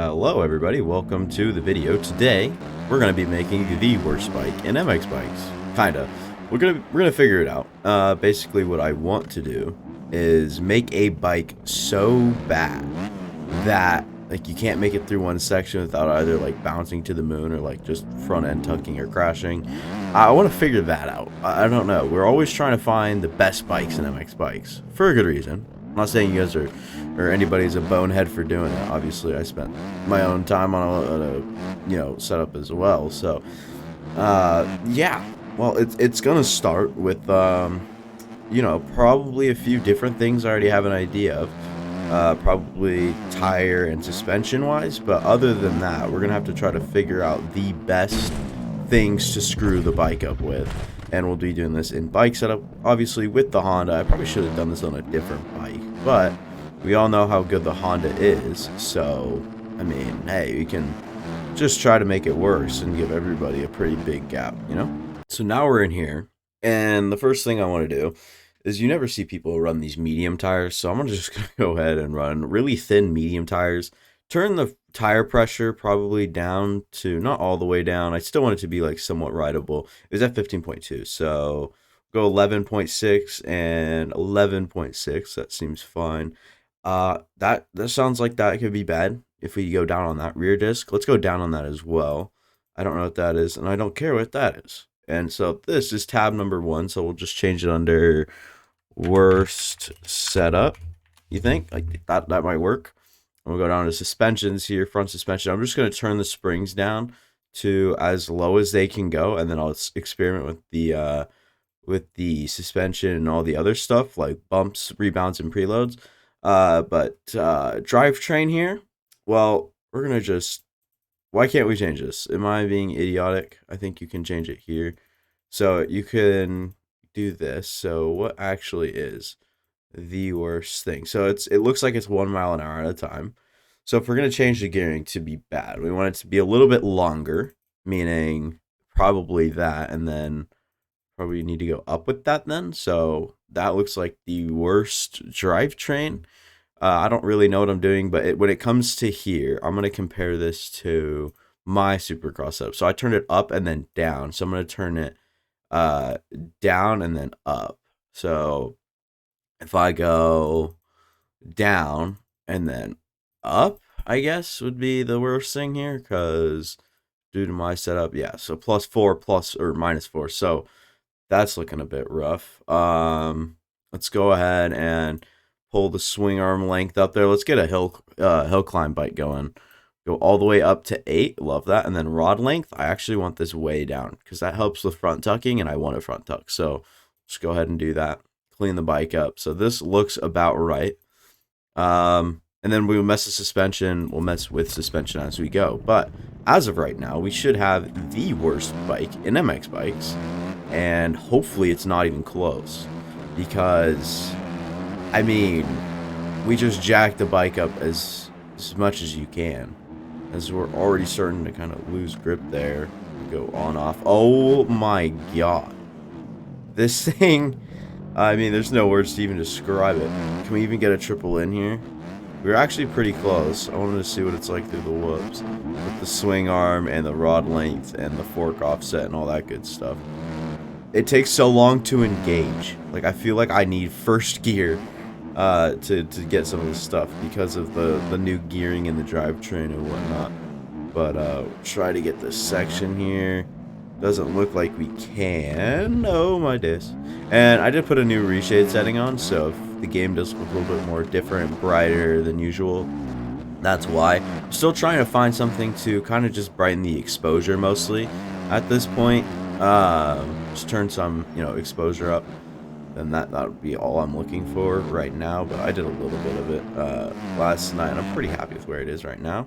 Hello everybody, welcome to the video. Today, we're going to be making the worst bike in MX Bikes. Kinda. We're gonna figure it out. Basically what I want to do is make a bike so bad that like you can't make it through one section without either like bouncing to the moon or like just front end tucking or crashing. I want to figure that out. I don't know. We're always trying to find the best bikes in MX Bikes for a good reason. I'm not saying you guys are or anybody's a bonehead for doing it. Obviously, I spent my own time on a setup as well. So, yeah. Well, it's gonna start with probably a few different things I already have an idea of. Probably tire and suspension wise, but other than that, we're gonna have to try to figure out the best things to screw the bike up with. And we'll be doing this in bike setup, obviously with the Honda. I probably should have done this on a different bike, but we all know how good the Honda is, so, I mean, hey, we can just try to make it worse and give everybody a pretty big gap, you know? So now we're in here, and the first thing I want to do is you never see people run these medium tires, so I'm just going to go ahead and run really thin medium tires. Turn the tire pressure probably down to, not all the way down. I still want it to be like somewhat rideable. It was at 15.2, so go 11.6 and 11.6. That seems fine. That sounds like that could be bad if we go down on that rear disc. Let's go down on that as well. I don't know what that is, and I don't care what that is. And so this is tab number 1, so we'll just change it under worst setup. You think like that might work? We'll go down to suspensions here, front suspension. I'm just going to turn the springs down to as low as they can go, and then I'll experiment with the suspension and all the other stuff like bumps, rebounds, and preloads. But drivetrain here, well, we're gonna just, why can't we change this? Am I being idiotic? I think you can change it here. So you can do this. So what actually is the worst thing? So it looks like it's 1 mile an hour at a time. So if we're gonna change the gearing to be bad, we want it to be a little bit longer, meaning probably that, and then probably need to go up with that then. So that looks like the worst drivetrain. I don't really know what I'm doing, but when it comes to here, I'm going to compare this to my Supercross setup. So I turned it up and then down. So I'm going to turn it down and then up. So if I go down and then up, I guess would be the worst thing here, because due to my setup, yeah, so +4 plus or -4. So that's looking a bit rough. Let's go ahead and pull the swing arm length up there. Let's get a hill climb bike going. Go all the way up to 8. Love that. And then rod length, I actually want this way down because that helps with front tucking, and I want a front tuck. So let's go ahead and do that. Clean the bike up. So this looks about right. And then we'll mess with suspension. We'll mess with suspension as we go. But as of right now, we should have the worst bike in MX Bikes. And hopefully it's not even close. Because, I mean, we just jack the bike up as much as you can. As we're already starting to kind of lose grip there. Go on off. Oh my god. This thing, I mean, there's no words to even describe it. Can we even get a triple in here? We were actually pretty close. I wanted to see what it's like through the whoops. With the swing arm and the rod length and the fork offset and all that good stuff. It takes so long to engage. Like, I feel like I need first gear to get some of this stuff because of the new gearing in the drivetrain and whatnot. But try to get this section here. Doesn't look like we can. Oh my days. And I did put a new reshade setting on, so if the game does look a little bit more different, brighter than usual, that's why. I'm still trying to find something to kind of just brighten the exposure mostly at this point. Just turn some, exposure up. Then that would be all I'm looking for right now. But I did a little bit of it last night, and I'm pretty happy with where it is right now.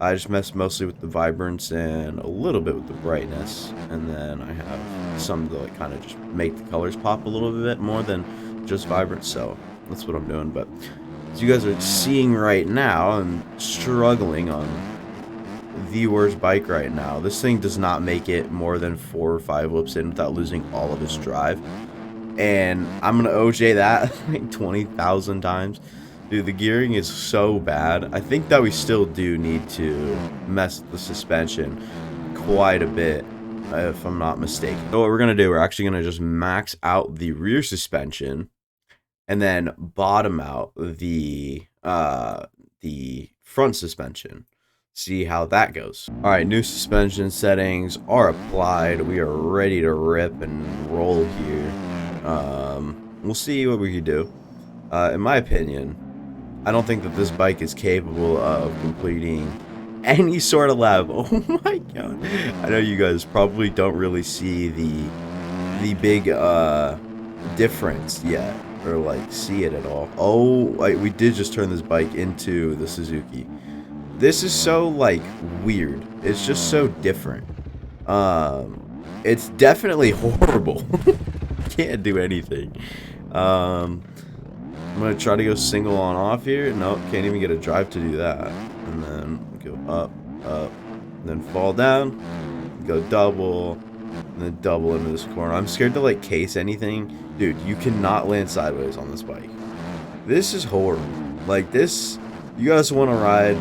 I just messed mostly with the vibrance and a little bit with the brightness, and then I have some to like kind of just make the colors pop a little bit more than just vibrance. So that's what I'm doing. But as you guys are seeing right now, I'm struggling on the worst bike right now. This thing does not make it more than 4 or 5 whoops in without losing all of its drive, and I'm gonna OJ that like 20,000 times. Dude, the gearing is so bad. I think that we still do need to mess with the suspension quite a bit, if I'm not mistaken. So what we're going to do, we're actually going to just max out the rear suspension and then bottom out the front suspension. See how that goes. All right, new suspension settings are applied. We are ready to rip and roll here. We'll see what we can do. In my opinion, I don't think that this bike is capable of completing any sort of lap. Oh my god. I know you guys probably don't really see the big difference yet, or like see it at all. Oh, we did just turn this bike into the Suzuki. This is so like weird. It's just so different. It's definitely horrible. Can't do anything. I'm gonna try to go single on off here. Nope, can't even get a drive to do that. And then go up, and then fall down, go double, and then double into this corner. I'm scared to like case anything. Dude, you cannot land sideways on this bike. This is horrible. Like this, you guys want to ride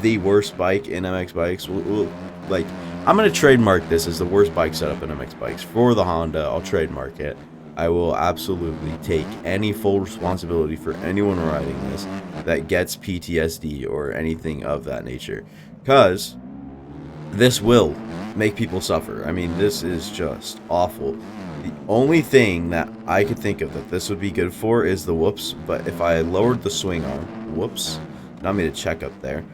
the worst bike in MX bikes? Like, I'm gonna trademark this as the worst bike setup in MX bikes for the Honda. I'll trademark it. I will absolutely take any full responsibility for anyone riding this that gets PTSD or anything of that nature, because this will make people suffer. I mean, this is just awful. The only thing that I could think of that this would be good for is the whoops, but if I lowered the swing arm, whoops, not me to check up there.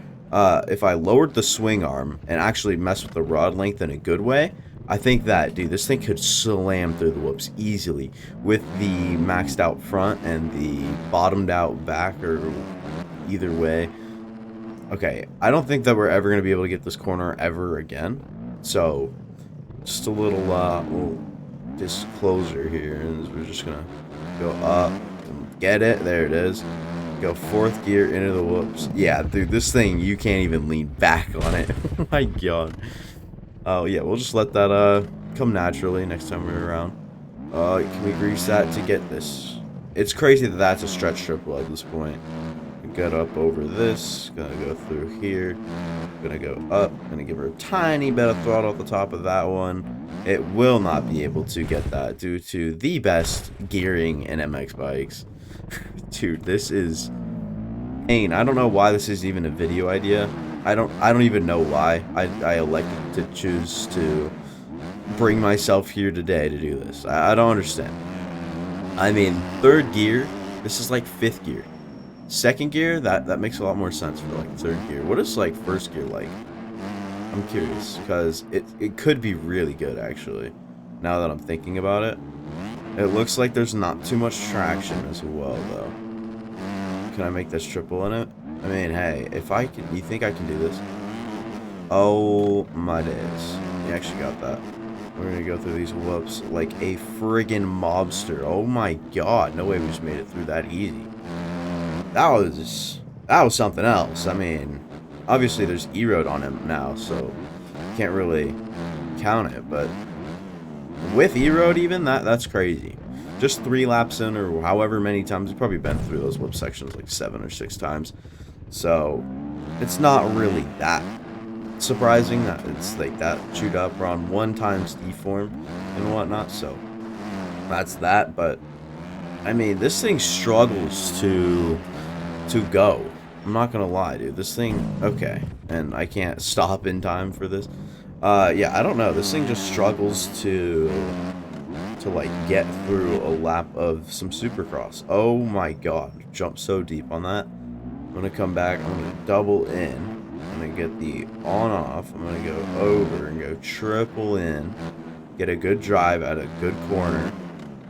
If I lowered the swing arm and actually messed with the rod length in a good way, I think that, dude, this thing could slam through the whoops easily with the maxed out front and the bottomed out back, or either way. Okay, I don't think that we're ever going to be able to get this corner ever again. So, just a little disclosure here, and we're just going to go up and get it. There it is. Go fourth gear into the whoops. Yeah, dude, this thing, you can't even lean back on it. Oh my god. Oh, yeah, we'll just let that come naturally next time we're around. Can we grease that to get this? It's crazy that that's a stretch triple at this point. Get up over this, gonna go through here, gonna go up, gonna give her a tiny bit of throttle at the top of that one. It will not be able to get that due to the best gearing in MX bikes. Dude, this is pain. I don't know why this is even a video idea. I don't even know why I elected to choose to bring myself here today to do this. I don't understand. I mean, third gear, this is like fifth gear. Second gear, that makes a lot more sense for like third gear. What is like first gear like? I'm curious, because it could be really good actually, now that I'm thinking about it. It looks like there's not too much traction as well though. Can I make this triple in it? I mean, hey, if I can, you think I can do this? Oh my days. You actually got that. We're gonna go through these whoops like a friggin' mobster. Oh my god, no way we just made it through that easy. That was something else. I mean, obviously there's E-Road on him now, so can't really count it, but with E-Road even, that's crazy. Just 3 laps in, or however many times, we've probably been through those whoop sections like 7 or 6 times. So, it's not really that surprising that it's like that chewed up. We're on 1 times deform and whatnot, so that's that. But, I mean, this thing struggles to go. I'm not gonna lie, dude. This thing, okay, and I can't stop in time for this. Yeah, I don't know. This thing just struggles to like get through a lap of some Supercross. Oh my god, jump so deep on that. I'm gonna come back, I'm gonna double in, I'm gonna get the on off, I'm gonna go over and go triple in, get a good drive at a good corner,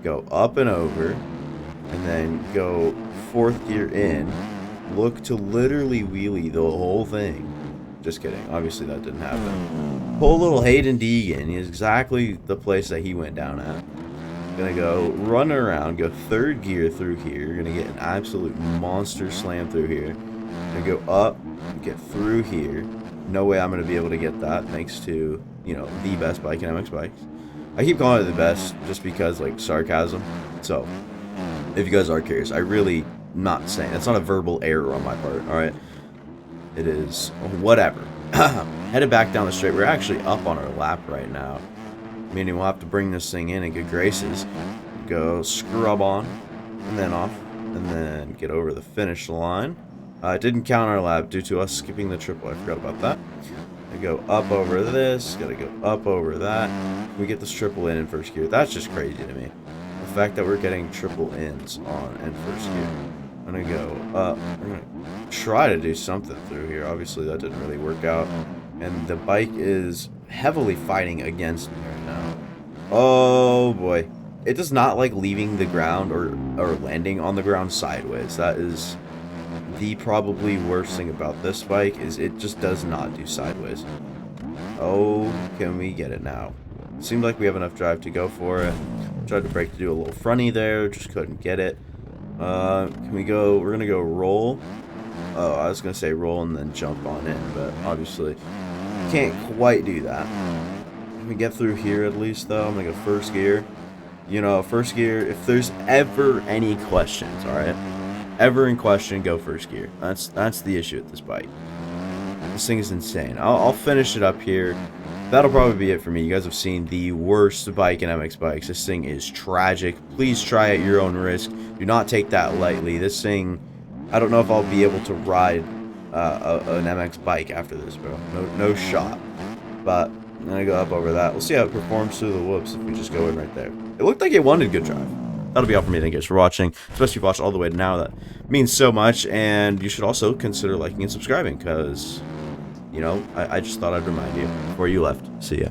go up and over, and then go 4th gear in, look to literally wheelie the whole thing. Just kidding, obviously that didn't happen. Pull a little Hayden Deegan, he's exactly the place that he went down at. Gonna go run around, go 3rd gear through here. You're gonna get an absolute monster slam through here. Gonna go up, get through here. No way I'm gonna be able to get that thanks to, you know, the best bike in MX bikes. I keep calling it the best just because, like, sarcasm. So, if you guys are curious, I really not saying. That's not a verbal error on my part, alright? It is whatever. Headed back down the straight. We're actually up on our lap right now, meaning we'll have to bring this thing in good graces. Go scrub on, and then off, and then get over the finish line. It didn't count our lap due to us skipping the triple. I forgot about that. I go up over this, gotta go up over that. We get this triple in first gear. That's just crazy to me. The fact that we're getting triple ins on in first gear. I'm gonna go up. I'm gonna try to do something through here. Obviously, that didn't really work out. And the bike is heavily fighting against me right now. Oh boy. It does not like leaving the ground or landing on the ground sideways. That is the probably worst thing about this bike, is it just does not do sideways. Oh, can we get it now? Seemed like we have enough drive to go for it. Tried to brake to do a little fronty there, just couldn't get it. Can we go? We're gonna go roll. Oh, I was gonna say roll and then jump on in, but obviously can't quite do that. Can we get through here at least though? I'm gonna go first gear. You know, first gear, if there's ever any questions, alright? Ever in question, go first gear. That's the issue with this bike. This thing is insane. I'll finish it up here. That'll probably be it for me. You guys have seen the worst bike in MX Bikes. This thing is tragic. Please try at your own risk. Do not take that lightly. This thing, I don't know if I'll be able to ride an MX bike after this, bro. No shot. But I'm gonna go up over that. We'll see how it performs through the whoops if we just go in right there. It looked like it wanted good drive. That'll be all for me. Thank you guys for watching. Especially if you watched all the way to now. That means so much. And you should also consider liking and subscribing, because, you know, I just thought I'd remind you before you left. See ya.